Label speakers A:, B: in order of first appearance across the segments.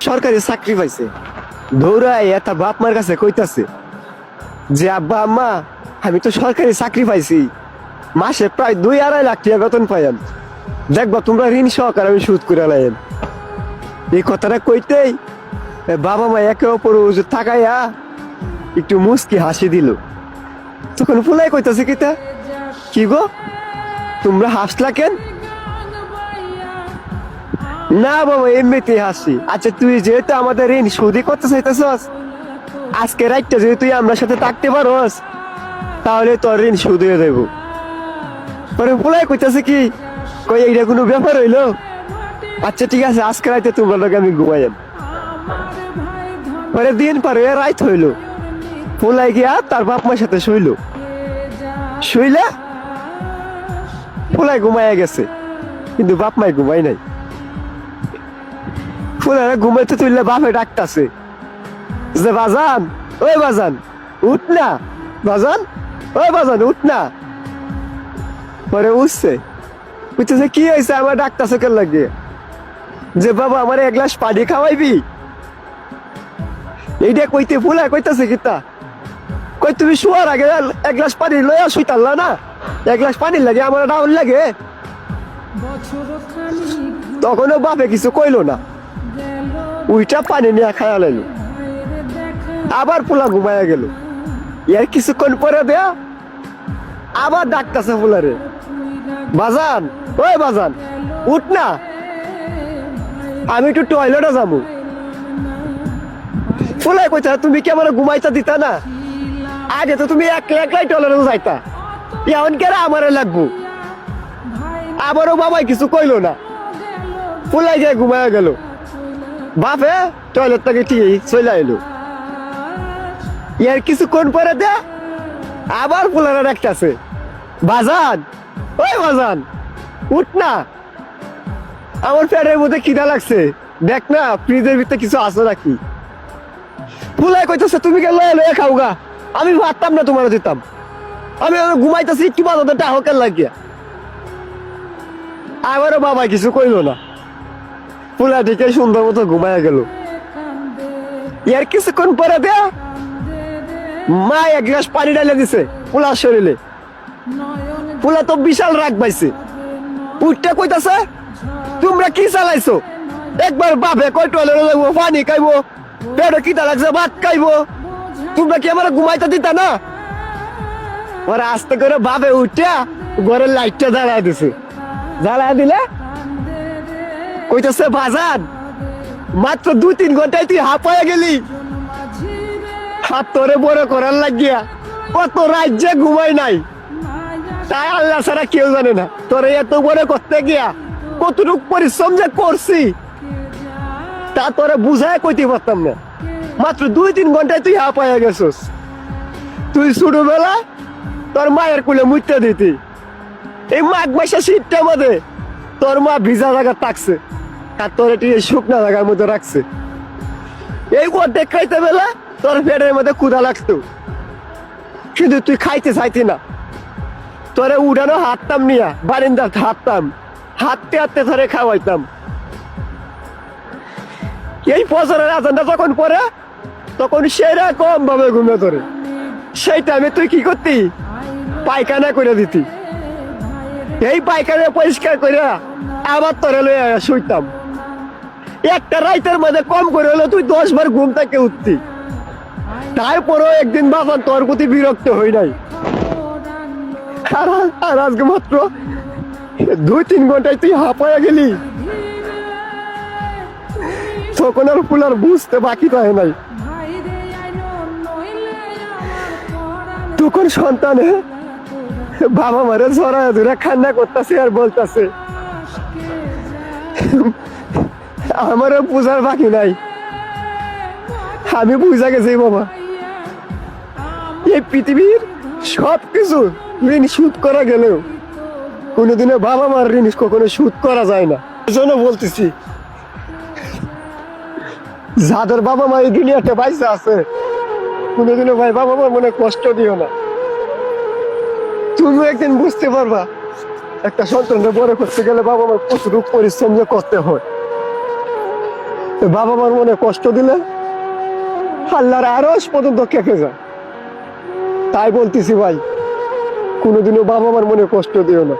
A: সরকারি চাকরি পাইছে, দৌড়ায় তার বাপ মার কাছে কইতাছে যে আব্বা আম্মা আমি তো সরকারি চাকরি পাইছি, মাসে প্রায় 2-2.5 লাখ টাকা বেতন পাইম, দেখবা তোমরা ঋণ সহকারে আমি সুদ করে লাইম। এই কথাটা কইতেই বাবা মা একে অপর তাকাইয়া একটু মুস্কি হাসি দিল। তখন ফুলাই কইতাছে কিতা, কি গো তোমরা হাসলা কেন? না বাবা এমনিতে হাসি। আচ্ছা তুই যেহেতু আমাদের ঋণ সুদি করতে চাইতেছস, আজকে রাইটটা যদি তুই আমরা সাথে থাকতে পারস তাহলে তোর ঋণ সুদ হয়ে দেবো। পরে ফুলাই কইতাছে কি, কই এইটা কোনো ব্যাপার হইলো? আচ্ছা ঠিক আছে আজকে রাইতে তোমরা লোক আমি ঘুমাইম। পরে দিন পারে রাইত হইলো, ফুলাই গিয়া তার বাপ মার সাথে শুইলো। শুইলা ফুলাই ঘুমাইয়া গেছে, কিন্তু বাপ মাই ঘুমাই নাই। ফুলারা ঘুমাইতে তুললে বাপে ডাকতাছে যে বাজান, ওই বাজান উঠ না, বাজান ওই বাজান উঠ না। পরে উঠছে, বুঝতেছে কি হয়েছে আমার ডাকতাছে কেন লাগে, যে বাবা আমার 1 গ্লাস পানি খাওয়াইবি। এইটা কইতে ফুলা কইতাছে কিতা, কই তুমি শোয়ার আগে 1 গ্লাস পানি লইয়া শুইতাল্লা না, 1 গ্লাস পানি লাগে আমার ডাউন লাগে। তখনও বাপে কিছু কইলো না, উইটা পানি নিয়ে খায়া লাইলো। আবার পোলা ঘুমাইয়া গেল। এর কিছুক্ষণ পরে দেয়া আবার ডাকতাছে ফুলারে, বাজান ওই বাজান উঠ না, আমি একটু টয়লেটে যাবো। ফুলাই কইতা তুমি কি আমার ঘুমাইতা দিতা না, আগে তো তুমি একলাই টয়লেটে যাইতা, এখন কেন আমারে লাগবো। আবারও বাবাই কিছু কইলো না, ফুলাই গিয়ে ঘুমাইয়া গেল। বাপে টয়লেট থেকে ঠিক চলে এলো। এর কিছুক্ষণ পরে দে আবার ফুলারা ডাকতাছে, বাজান ওই বাজান উঠ না, আমার পেটের মধ্যে খিদা লাগছে, দেখ না ফ্রিজের ভিতরে কিছু আছে নাকি। ফুলাই কইতাছে তুমি কে লয়ে লয়ে খাও গা, আমি ভাবতাম না তোমার দিতাম, আমি ঘুমাইতেছি একটু বাজাতে টাহকের লাগিয়া। আবারও বাবা কিছু কইলো না, ফুলা দিকে সুন্দর মতো ঘুমাইয়া গেল। এর কিছুক্ষণ পরে দেয়া মা 1 গ্লাস পানি ঢালে দিছে পোলার শরীরে। পোলা তো বিশাল রাগ পাইছে, উঠতে কইতাছে তোমরা কি চালাইছো, একবার বাপে কই টয়লেটে যাবো, পানি খাইবো, পেটে খিদা লাগছে ভাত খাইবো, তোমরা কি আমার ঘুমাইতে দিতা না। ওরা আস্তে করে বাপে উঠিয়া ঘরের লাইটটা জ্বালায় দিছে। জ্বালায় দিলে কইতাছে বাজান মাত্র 2-3 ঘন্টায় তুই হাঁপায়া গেলি, হাত তোরে বড় করার লাগিয়া কত রাজ্যে ঘুমাই নাই, তাই আল্লাহ ছাড়া কেউ জানে না তোরে এত বড় করতে গিয়া কতটুক পরিশ্রম যে করছি তা তোরে বুঝায় কইতে পারতাম না। মাত্র 2-3 ঘন্টায় তুই হাঁপায়া গেছস। তুই ছোটবেলা তোর মায়ের কোলে মুইতে দিতি, এই মাঘ মাসের শীতটার মধ্যে তোর মা ভিজা জায়গা থাকছে আর তোর এটি শুকনা জায়গার মধ্যে রাখছে। এই অর্ধেক খাইতে বেলা তোর পেটের মধ্যে ক্ষুধা লাগতো, কিন্তু তুই খাইতে চাইতি না। তোরে উড়ানো হাঁটতাম নিয়া বারিন্দার হাঁটতাম, হাঁটতে হাঁটতে ধরে খাওয়াইতাম। এই বছরের আজানটা যখন পরে তখন সেরা কম ভাবে ঘুমে ধরে, সেই টাইমে তুই কি করতি, পায়খানা করে দিতি। এই পায়খানা পরিষ্কার করে আবার তোরে লইয়া শুইতাম। একটা রাইতের মধ্যে কম করে হলো তুই 10 বার ঘুম থেকে উঠতি। তারপরেও একদিন বাজান তোর প্রতি বিরক্ত হই নাই, আর আজকে মাত্র 2-3 ঘন্টায় তুই হাঁপায়া গেলি। তখন আর ফুলার বুঝতে বাকি থাকে নাই। তখন সন্তানে বাবা মারে জড়ায় ধরে কান্না করতেছে আর বলতেছে আমারও বুঝার বাকি নাই, আমি বুঝা গেছি বাবা এই পৃথিবীর সবকিছু ঋণ শোধ করা গেলেও কোনোদিনও বাবা মার ঋণ কখনো শোধ করা যায় না। এজন্য বলতেছি যাদের বাবা মা এই দুনিয়াতে বাইসা আছে কোনোদিনও ভাই বাবা মার মনে কষ্ট দিও না। তুমি একদিন বুঝতে পারবা একটা সন্তানকে বড় করতে গেলে বাবা মার কতটুকু পরিশ্রম করতে হয়। বাবা মার মনে কষ্ট দিলে আল্লাহর আরশ পর্যন্ত কেঁপে যায়। তাই বলতেছি ভাই, কোনোদিনও বাবা মার মনে কষ্ট দিও না।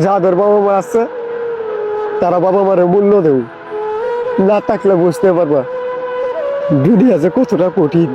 A: যাদের বাবা মা আছে তারা বাবা মারে মূল্য দেও, না থাকলে বুঝতে পারবা দুনিয়া যে কতটা কঠিন।